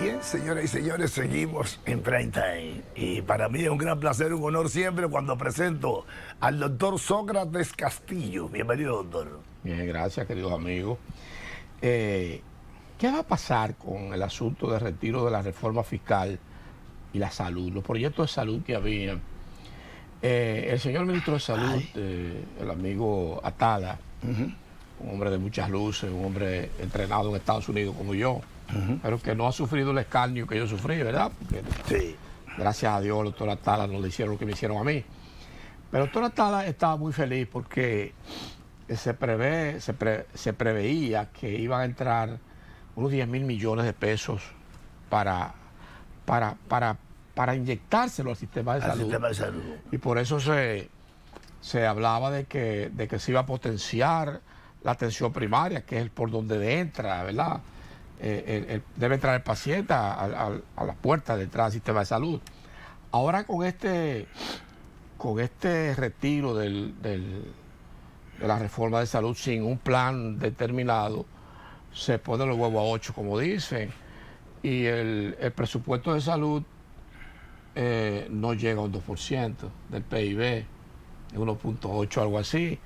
Bien, señoras y señores, seguimos en Prime Time. Y para mí es un gran placer, un honor siempre cuando presento al doctor Sócrates Castillo. Bienvenido, doctor. Bien, gracias, queridos amigos. ¿Qué va a pasar con el asunto de retiro de la reforma fiscal y la salud, los proyectos de salud que había? El señor ministro de Salud, el amigo Atala, un hombre de muchas luces, un hombre entrenado en Estados Unidos como yo, pero que no ha sufrido el escarnio que yo sufrí, ¿verdad? Porque, Sí. gracias a Dios, el doctor Atala no le hicieron lo que me hicieron a mí. Pero el doctor Atala estaba muy feliz porque se preveía que iban a entrar unos 10.000 millones de pesos para inyectárselo al sistema de salud. Y por eso se hablaba de que se iba a potenciar la atención primaria, que es por donde entra, ¿verdad? Debe entrar el paciente a la puerta de entrada al sistema de salud. Ahora con este retiro de la reforma de salud sin un plan determinado, se pone los huevos a 8, como dicen, y el presupuesto de salud no llega a un 2% del PIB, es 1.8, algo así.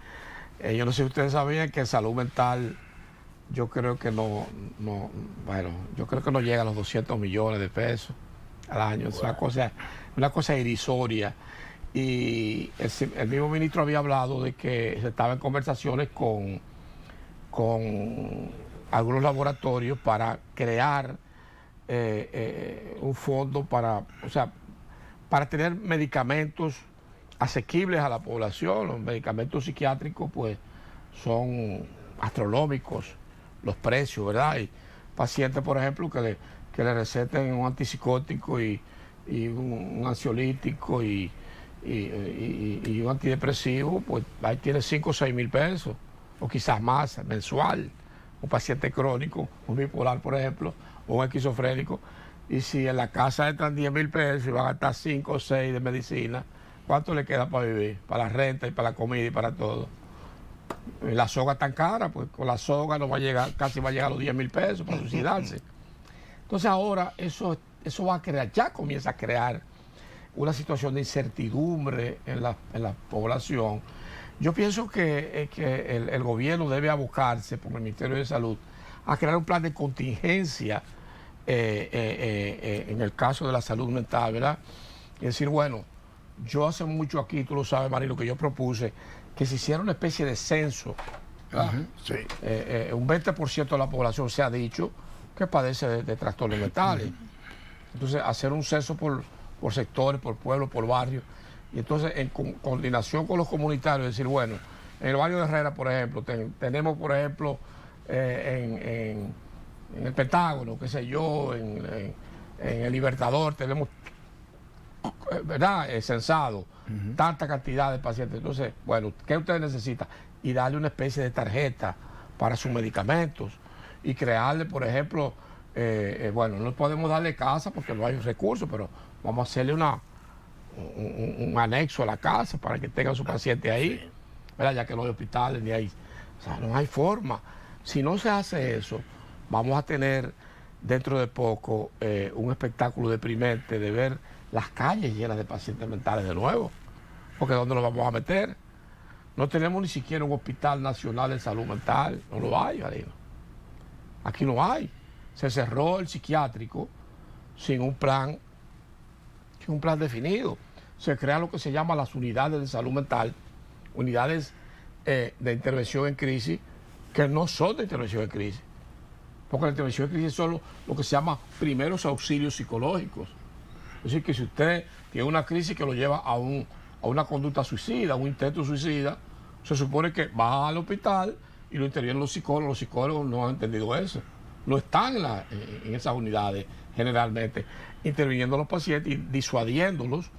Yo no sé si ustedes sabían que salud mental, yo creo que no llega a los 200 millones de pesos al año. Es una cosa irrisoria. Y el mismo ministro había hablado de que se estaba en conversaciones con algunos laboratorios para crear un fondo para tener medicamentos asequibles a la población. Los medicamentos psiquiátricos pues son astronómicos los precios, ¿verdad? Y pacientes, por ejemplo, que le receten un antipsicótico y un ansiolítico y un antidepresivo, pues ahí tiene 5 o 6 mil pesos, o quizás más, mensual. Un paciente crónico, un bipolar, por ejemplo, o un esquizofrénico, y si en la casa entran 10.000 pesos y va a gastar 5 o 6 de medicina, ¿cuánto le queda para vivir? Para la renta y para la comida y para todo. Y la soga tan cara, pues con la soga no va a llegar, casi va a llegar a los 10.000 pesos para suicidarse. Entonces ahora eso va a crear, ya comienza a crear una situación de incertidumbre en la población. Yo pienso que el gobierno debe abocarse, por el Ministerio de Salud, a crear un plan de contingencia en el caso de la salud mental, ¿verdad? Y decir, bueno, yo hace mucho aquí, tú lo sabes, Marilo, que yo propuse que se hiciera una especie de censo, ¿verdad? Sí. Un 20% de la población se ha dicho que padece de trastornos mentales. Entonces, hacer un censo por sectores, por pueblos, por barrios, y entonces en coordinación con los comunitarios decir, bueno, en el barrio de Herrera, por ejemplo, tenemos, por ejemplo, en el Pentágono, qué sé yo, en el Libertador, tenemos, ¿verdad?, censado tanta cantidad de pacientes. Entonces, bueno, ¿qué ustedes necesitan? Y darle una especie de tarjeta para sus medicamentos y crearle, por ejemplo, bueno, no podemos darle casa porque no hay recursos, pero vamos a hacerle un anexo a la casa para que tenga su paciente ahí, ¿verdad? Ya que no hay hospitales ni hay, o sea, no hay forma. Si no se hace eso, vamos a tener dentro de poco un espectáculo deprimente de ver las calles llenas de pacientes mentales de nuevo, porque ¿dónde nos vamos a meter? No tenemos ni siquiera un hospital nacional de salud mental, no lo hay, Marino. Aquí no hay. Se cerró el psiquiátrico sin un plan definido. Se crean lo que se llama las unidades de salud mental, unidades de intervención en crisis, que no son de intervención en crisis. Porque la intervención en crisis son lo que se llama primeros auxilios psicológicos. Es decir, que si usted tiene una crisis que lo lleva a una conducta suicida, a un intento suicida, se supone que va al hospital y lo intervienen los psicólogos. Los psicólogos no han entendido eso. No están en esas unidades generalmente interviniendo a los pacientes y disuadiéndolos,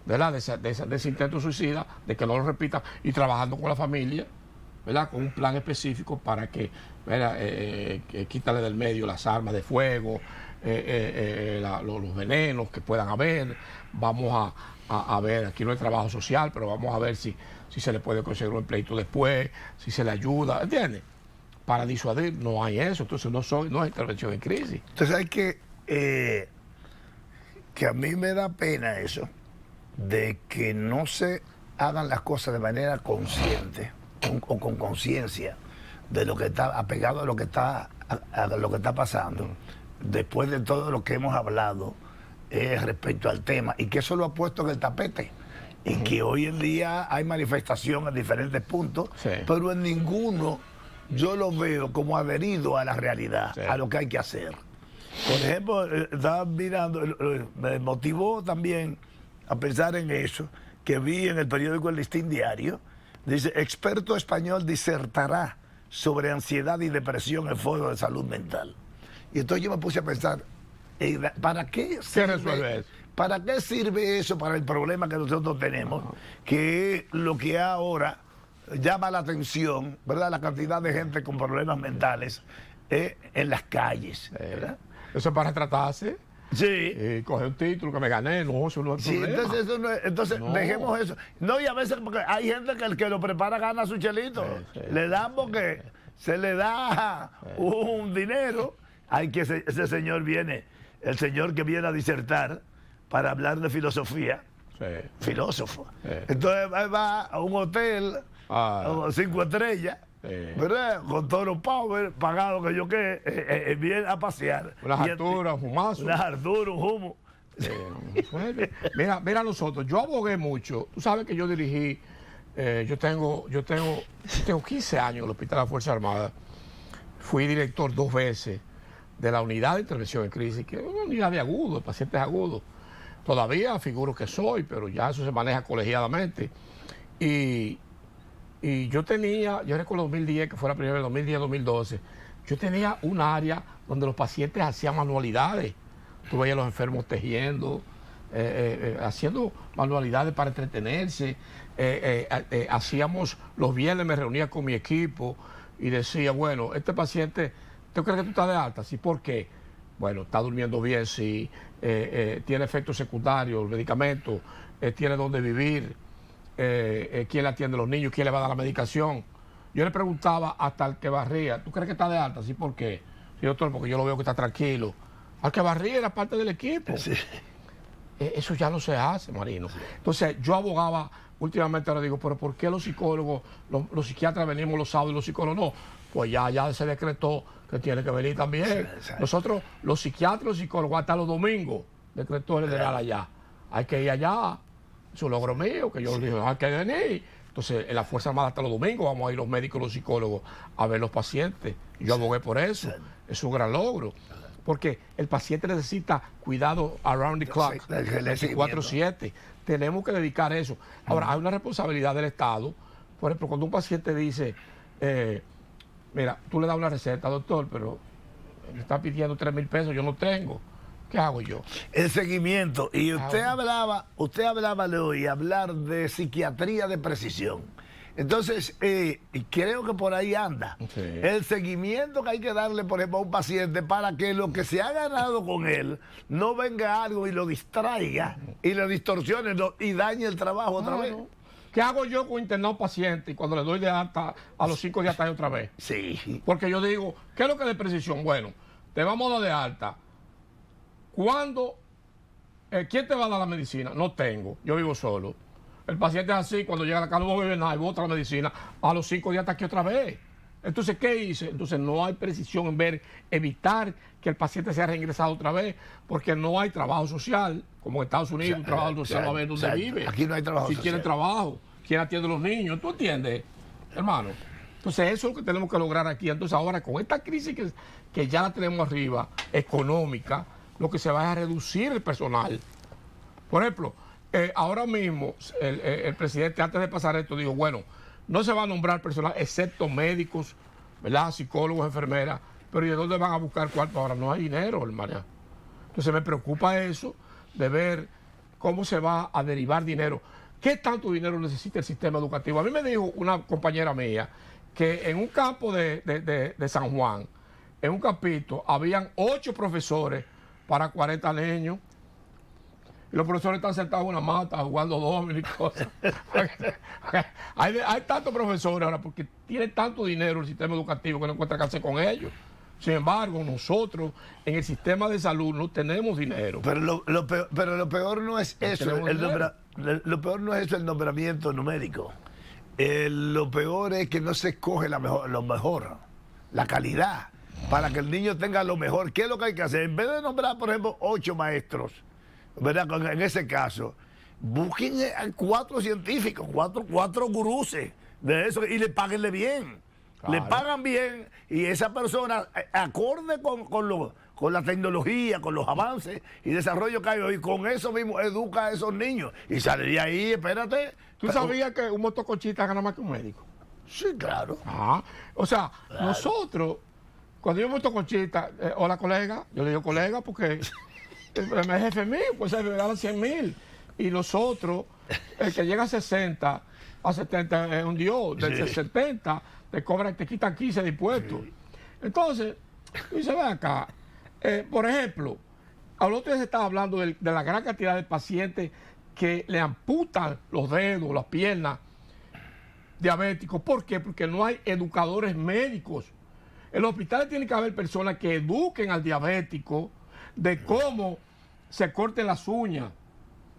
¿verdad?, de ese intento suicida, de que no lo repitan, y trabajando con la familia, ¿verdad?, con un plan específico para que quítale del medio las armas de fuego, los venenos que puedan haber. Vamos a ver, aquí no hay trabajo social, pero vamos a ver si se le puede conseguir un empleito después, si se le ayuda, ¿entiendes? Para disuadir. No hay eso, entonces no es intervención en crisis. Entonces hay que que a mí me da pena eso, de que no se hagan las cosas de manera consciente o con conciencia de lo que está apegado a lo que está, a lo que está pasando, después de todo lo que hemos hablado respecto al tema, y que eso lo ha puesto en el tapete. Y que hoy en día hay manifestación en diferentes puntos, Sí. pero en ninguno yo lo veo como adherido a la realidad, Sí. a lo que hay que hacer. Por ejemplo, estaba mirando, me motivó también a pensar en eso, que vi en el periódico El Listín Diario, dice, experto español disertará sobre ansiedad y depresión en Foro de Salud Mental. Y entonces yo me puse a pensar, ¿para qué resuelve eso? ¿Para qué sirve eso para el problema que nosotros tenemos? Que es lo que ahora llama la atención, ¿verdad? La cantidad de gente con problemas mentales en las calles, ¿verdad? Eso es para tratarse. Sí. Coger un título que me gané, no, eso no es Sí, problema. entonces, eso no es- entonces No. dejemos eso. No, y a veces porque hay gente que el que lo prepara gana su chelito. Sí, sí. Le dan porque se le da un dinero. Hay que ese señor viene, el señor que viene a disertar para hablar de filosofía, Sí. filósofo. Sí. Entonces va a un hotel, Ah. 5 estrellas, Sí. ¿verdad? Con todos los power, pagado que yo qué, viene a pasear. Unas Y alturas, un humazo. Unas alturas, un humo. Mira nosotros, yo abogué mucho. Tú sabes que yo dirigí, yo tengo 15 años en el Hospital de la Fuerza Armada. Fui director 2 veces de la unidad de intervención en crisis, que es una unidad de agudos, de pacientes agudos. Todavía figuro que soy, pero ya eso se maneja colegiadamente. Y yo recuerdo 2010, que fue la primera vez, 2010-2012, yo tenía un área donde los pacientes hacían manualidades. Tú veías a los enfermos tejiendo, haciendo manualidades para entretenerse. Hacíamos, los viernes me reunía con mi equipo y decía, bueno, este paciente, ¿tú crees que tú estás de alta? Sí, ¿por qué? Bueno, está durmiendo bien, sí, tiene efectos secundarios, medicamentos, tiene dónde vivir, quién le atiende a los niños, quién le va a dar la medicación. Yo le preguntaba hasta el que barría, ¿tú crees que está de alta? Sí, ¿por qué? Sí, doctor, porque yo lo veo que está tranquilo. Al que barría era parte del equipo. Sí. Eso ya no se hace, Marino. Entonces, yo abogaba, últimamente ahora digo, pero ¿por qué los psicólogos, los psiquiatras venimos los sábados y los psicólogos no? Pues ya se decretó que tiene que venir también. Sí. Nosotros, los psiquiatras y los psicólogos, hasta los domingos, decretó el general allá. Hay que ir allá. Es un logro mío, que yo dije, hay que venir. Entonces, en la Fuerza Armada hasta los domingos vamos a ir los médicos y los psicólogos a ver los pacientes. Yo abogué por eso. Es un gran logro. Porque el paciente necesita cuidado around the clock, Sí, el 24/7. Tenemos que dedicar eso. Ahora, hay una responsabilidad del Estado. Por ejemplo, cuando un paciente dice, mira, tú le das una receta, doctor, pero me está pidiendo 3,000 pesos, yo no tengo. ¿Qué hago yo? El seguimiento. Y usted hablaba, Leo, y hablar de psiquiatría de precisión. Entonces, creo que por ahí anda. Sí. El seguimiento que hay que darle, por ejemplo, a un paciente para que lo que se ha ganado con él no venga algo y lo distraiga y lo distorsione y dañe el trabajo otra vez. Claro. ¿Qué hago yo con internar a un paciente y cuando le doy de alta a los 5 días está ahí otra vez? Sí. Porque yo digo, ¿qué es lo que es de precisión? Bueno, te vamos a dar de alta. ¿Cuándo? ¿Quién te va a dar la medicina? No tengo, yo vivo solo. El paciente es así, cuando llega a la casa no bebe nada y bota la medicina, a los 5 días está aquí otra vez. Entonces, ¿qué hice? Entonces no hay precisión en evitar que el paciente sea reingresado otra vez, porque no hay trabajo social, como en Estados Unidos, un trabajo social va a ver dónde vive. Aquí no hay trabajo si social. quiere trabajo, quién atiende a los niños, ¿tú entiendes, hermano? Entonces, eso es lo que tenemos que lograr aquí. Entonces, ahora con esta crisis que ya la tenemos arriba, económica, lo que se va es a reducir el personal. Por ejemplo, ahora mismo el presidente, antes de pasar esto, dijo, bueno, no se va a nombrar personal excepto médicos, ¿verdad? Psicólogos, enfermeras, pero ¿y de dónde van a buscar cuarto? Ahora no hay dinero, hermano. Entonces me preocupa eso, de ver cómo se va a derivar dinero. ¿Qué tanto dinero necesita el sistema educativo? A mí me dijo una compañera mía que en un campo de San Juan, en un campito, habían 8 profesores para 40 niños. Y los profesores están sentados en una mata jugando dominó y cosas. hay tantos profesores ahora porque tiene tanto dinero el sistema educativo que no encuentra qué hacer con ellos. Sin embargo, nosotros en el sistema de salud no tenemos dinero. Pero lo peor no es eso, lo peor no es eso, el nombramiento numérico. Lo peor es que no se escoge lo mejor, la calidad, para que el niño tenga lo mejor. ¿Qué es lo que hay que hacer? En vez de nombrar, por ejemplo, 8 maestros, ¿verdad? En ese caso, busquen a 4 científicos, 4 guruses de eso y le páguenle bien. Claro. Le pagan bien y esa persona, acorde con la tecnología, con los avances y desarrollo que hay hoy, con eso mismo educa a esos niños. Y saldría ahí, espérate. ¿Tú sabías que un motoconchista gana más que un médico? Sí, claro. O sea, claro. Nosotros, cuando yo motoconchista, hola colega, yo le digo colega porque el jefe mío, pues se me ganan 100,000. Y nosotros, el que llega a 60, a 70 es un dios, de 70 te cobran, te quitan 15 de impuestos. Sí. Entonces, dice, ve acá, por ejemplo, al otro día se estaba hablando de la gran cantidad de pacientes que le amputan los dedos, las piernas, diabéticos. ¿Por qué? Porque no hay educadores médicos. En los hospitales tiene que haber personas que eduquen al diabético de cómo se corten las uñas,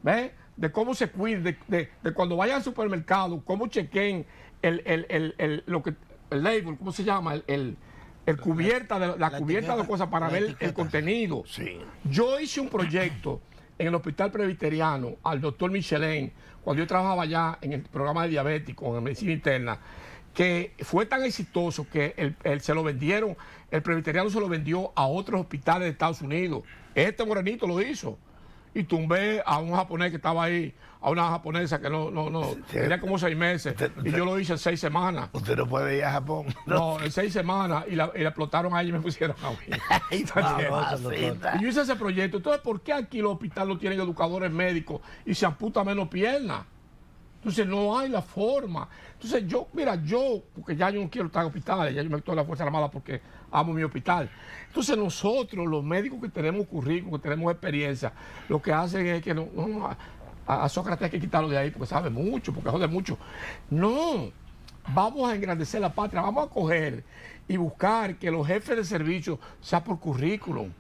¿ves? De cómo se cuide, de cuando vayan al supermercado, cómo chequen el label, ¿cómo se llama? La cubierta de cosas para ver el contenido. Sí. Yo hice un proyecto en el Hospital Presbiteriano al doctor Michelin, cuando yo trabajaba allá en el programa de diabéticos, en medicina interna, que fue tan exitoso que se lo vendieron, el Presbiteriano se lo vendió a otros hospitales de Estados Unidos. Este morenito lo hizo. Y tumbé a un japonés que estaba ahí, a una japonesa que no tenía como 6 meses, y yo lo hice en 6 semanas. Usted no puede ir a Japón. No, en 6 semanas, y la explotaron a ella y me pusieron a mí. Y yo hice ese proyecto. Entonces, ¿por qué aquí los hospitales no tienen educadores médicos y se amputa menos piernas? Entonces, no hay la forma. Entonces, porque ya yo no quiero estar en hospitales, ya yo me meto en la Fuerza Armada porque amo mi hospital. Entonces, nosotros, los médicos que tenemos currículum, que tenemos experiencia, lo que hacen es que a Sócrates hay que quitarlo de ahí porque sabe mucho, porque jode mucho. No, vamos a engrandecer la patria, vamos a coger y buscar que los jefes de servicio sean por currículum.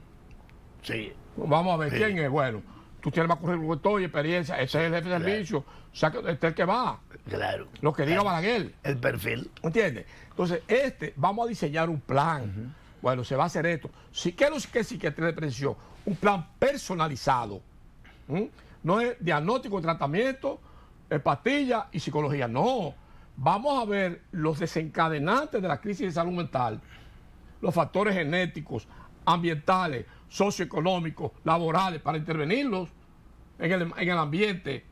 Sí. Vamos a ver quién es. Bueno, tú tienes más currículum que todo y experiencia, ese es el jefe de servicio, o sea, este es el que va. Claro. Lo que diga Balaguer. El perfil. ¿Entiendes? Entonces, vamos a diseñar un plan. Bueno, se va a hacer esto. ¿Qué es psiquiatría de precisión? Un plan personalizado. No es diagnóstico, tratamiento, pastillas y psicología. No. Vamos a ver los desencadenantes de la crisis de salud mental, los factores genéticos, ambientales, socioeconómicos, laborales, para intervenirlos en el ambiente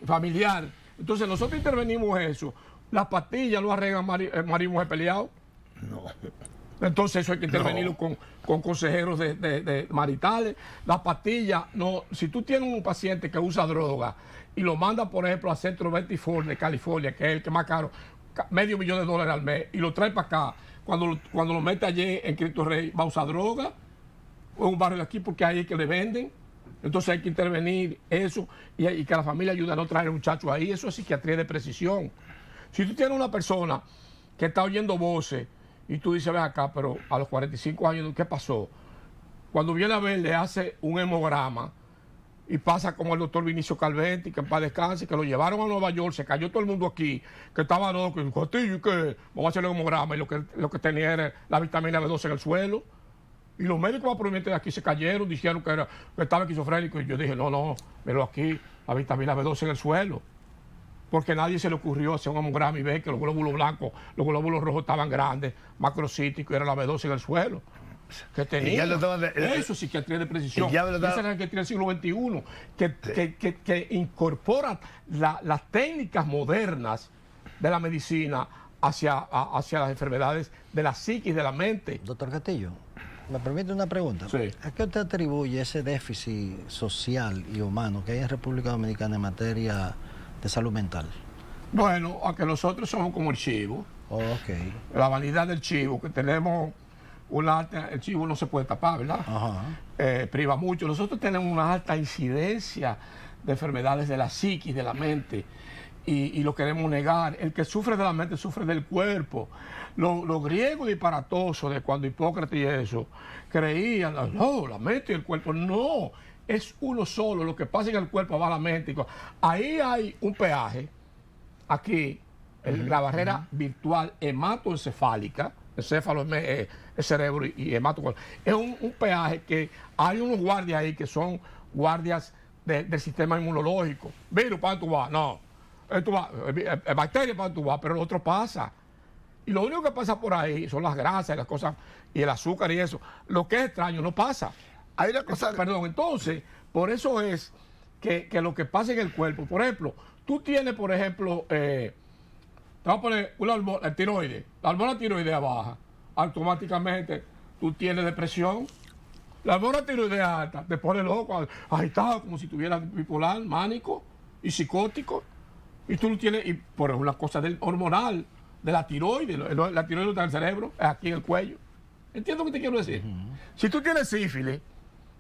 familiar. Entonces, nosotros intervenimos eso. Las pastillas no arreglan marido y mujer peleado. No. Entonces eso hay que intervenirlo con consejeros de maritales. Las pastillas, no. Si tú tienes un paciente que usa droga y lo manda, por ejemplo, a Centro 24 de California, que es el que más caro, $500,000 al mes, y lo trae para acá, cuando lo mete allí en Cristo Rey, va a usar droga, o en un barrio de aquí, porque ahí es que le venden. Entonces hay que intervenir eso y que la familia ayude a no traer muchachos ahí. Eso es psiquiatría de precisión. Si tú tienes una persona que está oyendo voces, y tú dices, ven acá, pero a los 45 años, ¿qué pasó? Cuando viene a ver, le hace un hemograma y pasa como el doctor Vinicio Calventi, que en paz descanse, que lo llevaron a Nueva York, se cayó todo el mundo aquí, que estaba loco, y dijo, ¿y qué? Vamos a hacer el hemograma, y lo que tenía era la vitamina B12 en el suelo. Y los médicos más prominentes de aquí se cayeron, dijeron que estaba esquizofrénico, y yo dije, no, pero aquí la vitamina B12 en el suelo. Porque a nadie se le ocurrió hacer un hemograma y ver que los glóbulos blancos, los glóbulos rojos estaban grandes, macrocíticos, y era la B12 en el suelo. Que tenía. Eso es psiquiatría de precisión. Esa es la psiquiatría del siglo XXI, que incorpora las técnicas modernas de la medicina hacia las enfermedades de la psiquis, de la mente. Doctor Castillo, ¿me permite una pregunta? Sí. ¿A qué usted atribuye ese déficit social y humano que hay en República Dominicana en materia de salud mental? Bueno, a que nosotros somos como el chivo. Oh, okay. La vanidad del chivo, que tenemos el chivo no se puede tapar, ¿verdad? Ajá. Priva mucho. Nosotros tenemos una alta incidencia de enfermedades de la psiquis, de la mente. y lo queremos negar. El que sufre de la mente sufre del cuerpo. Los griegos disparatosos de cuando Hipócrates y eso creían, no, la mente y el cuerpo. No, es uno solo. Lo que pasa en el cuerpo va a la mente. Ahí hay un peaje, aquí, la barrera virtual hematoencefálica. Encéfalo es cerebro y hemato. Es un peaje que hay unos guardias ahí que son guardias del sistema inmunológico. Virus, ¿para dónde tú vas? No. Bacterias, ¿para dónde tú vas? Pero lo otro pasa. Y lo único que pasa por ahí son las grasas y las cosas, y el azúcar y eso. Lo que es extraño no pasa. Hay una cosa... Perdón, entonces, por eso es que lo que pasa en el cuerpo, por ejemplo, tú tienes, por ejemplo, te vas a poner una hormona, el tiroides, la hormona tiroidea baja, automáticamente tú tienes depresión. La hormona tiroidea alta te pone loco, agitado, como si tuvieras bipolar, mánico y psicótico. Y tú lo tienes, y por una cosa hormonal, de la tiroides. La tiroides está en el cerebro, es aquí en el cuello. ¿Entiendes lo que te quiero decir? Si tú tienes sífilis,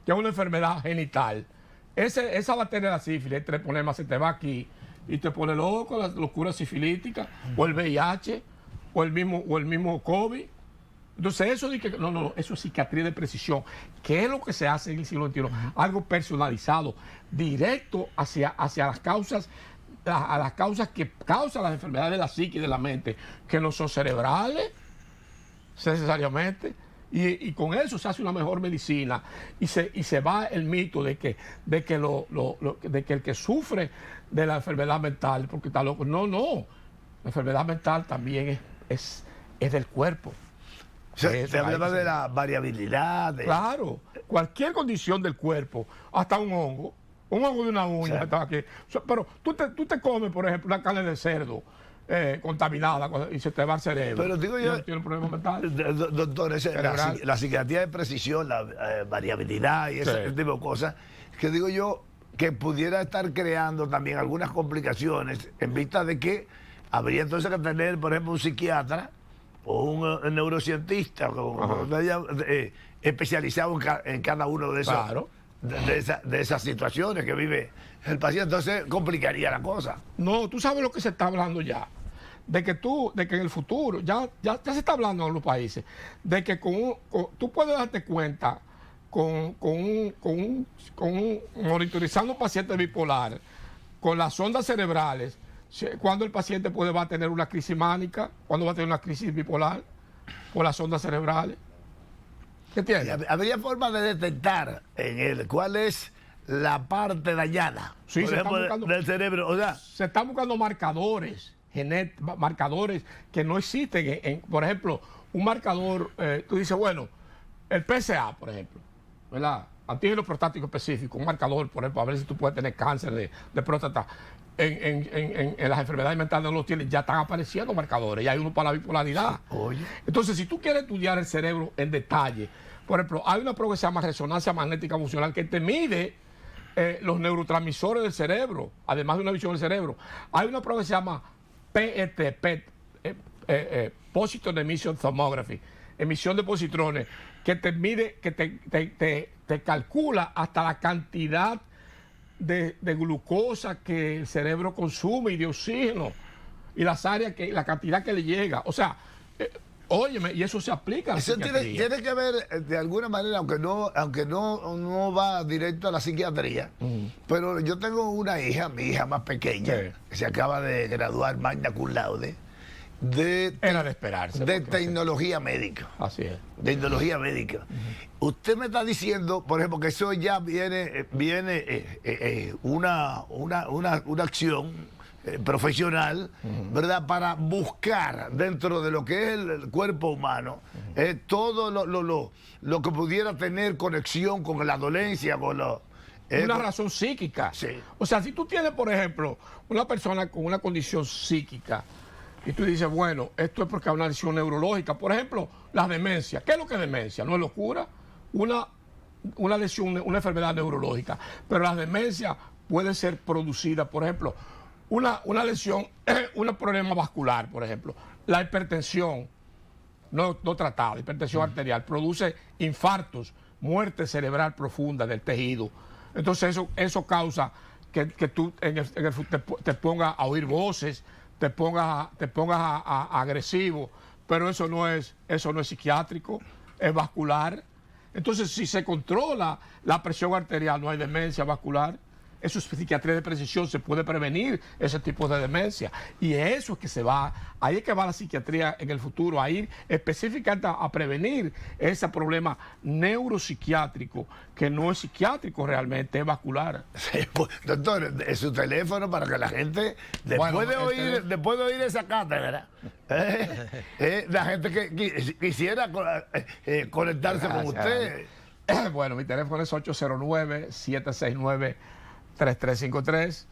que es una enfermedad genital, esa bacteria de la sífilis, el problema se te va aquí y te pone loco, la locura sifilítica, o el VIH, o el mismo COVID. Entonces eso de que, no, eso es psiquiatría de precisión. ¿Qué es lo que se hace en el siglo XXI? Algo personalizado, directo hacia las causas, a las causas que causan las enfermedades de la psique y de la mente, que no son cerebrales, necesariamente. Y con eso se hace una mejor medicina y se va el mito de que el que sufre de la enfermedad mental porque está loco. No, la enfermedad mental también es del cuerpo. Se habla de la variabilidad. Claro, cualquier condición del cuerpo, hasta un hongo de una uña, sí. Que está aquí. Pero tú te comes, por ejemplo, una carne de cerdo contaminada y se te va al cerebro. Pero digo yo, tiene un problema mental. Doctor, la psiquiatría de precisión, la variabilidad y ese tipo de cosas, que digo yo que pudiera estar creando también algunas complicaciones en vista de que habría entonces que tener, por ejemplo, un psiquiatra o un neurocientista especializado en cada uno de esos. Claro. De esas situaciones que vive el paciente, entonces complicaría la cosa. No, tú sabes lo que se está hablando ya, de que en el futuro, ya se está hablando en los países, de que tú puedes darte cuenta monitorizando un paciente bipolar, con las ondas cerebrales, cuando el paciente va a tener una crisis mánica, cuando va a tener una crisis bipolar, por las ondas cerebrales. Habría forma de detectar en él cuál es la parte dañada, sí, por ejemplo, del cerebro. O sea, se están buscando marcadores que no existen. Por ejemplo, un marcador, tú dices, bueno, el PSA, por ejemplo, ¿verdad? Antígeno prostático específico, un marcador, por ejemplo, a ver si tú puedes tener cáncer de próstata. En las enfermedades mentales no los tienen, ya están apareciendo marcadores, y hay uno para la bipolaridad. Oye. Entonces, si tú quieres estudiar el cerebro en detalle, por ejemplo, hay una prueba que se llama resonancia magnética funcional que te mide los neurotransmisores del cerebro, además de una visión del cerebro. Hay una prueba que se llama PET, Positron Emission Tomography, emisión de positrones, que te mide, que te calcula hasta la cantidad de glucosa que el cerebro consume y de oxígeno y la cantidad que le llega. O sea, óyeme, y eso se aplica a la psiquiatría. Tiene que ver de alguna manera, aunque no va directo a la psiquiatría, pero yo tengo una hija, mi hija más pequeña, que se acaba de graduar magna cum laude, era de esperarse. De tecnología médica. Así es. Tecnología médica. Usted me está diciendo, por ejemplo, que eso ya viene una acción profesional, ¿verdad? Para buscar dentro de lo que es el cuerpo humano todo lo que pudiera tener conexión con la dolencia, con lo... una razón psíquica. Sí. O sea, si tú tienes, por ejemplo, una persona con una condición psíquica, y tú dices, bueno, esto es porque hay una lesión neurológica. Por ejemplo, la demencia. ¿Qué es lo que es demencia? ¿No es locura? Una lesión, una enfermedad neurológica. Pero la demencia puede ser producida, por ejemplo, una lesión, un problema vascular, por ejemplo. La hipertensión no tratada, hipertensión arterial, produce infartos, muerte cerebral profunda del tejido. Entonces eso causa que tú te pongas a oír voces, te pongas a agresivo, pero eso no es psiquiátrico, es vascular. Entonces, si se controla la presión arterial, no hay demencia vascular. Eso es psiquiatría de precisión, se puede prevenir ese tipo de demencia. Y eso es que se va, ahí es que va la psiquiatría en el futuro, a ir específicamente a prevenir ese problema neuropsiquiátrico, que no es psiquiátrico realmente, es vascular. Sí, pues, doctor, es su teléfono para que la gente, después de oír esa cátedra, la gente que quisiera conectarse con usted. Bueno, mi teléfono es 809-769-3353.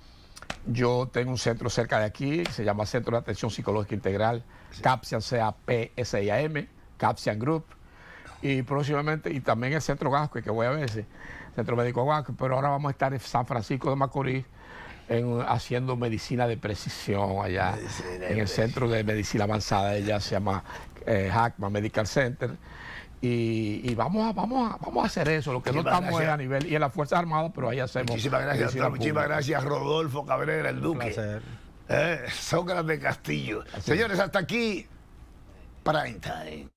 Yo tengo un centro cerca de aquí, se llama Centro de Atención Psicológica Integral, sí. CAPSIAN, CAPSIAM, CAPSIAN Group. Y próximamente, y también el Centro Gasco, que voy a veces, Centro Médico Gasco, pero ahora vamos a estar en San Francisco de Macorís haciendo medicina de precisión allá, en el Centro de Medicina Avanzada, ella se llama Hackman Medical Center. Y vamos a hacer eso, lo que no estamos es a nivel, y en las Fuerzas Armadas, pero ahí hacemos. Muchísimas gracias, doctor, muchísimas gracias, Rodolfo Cabrera, el Duque. Sócrates Castillo. Señores, hasta aquí, Prime Time.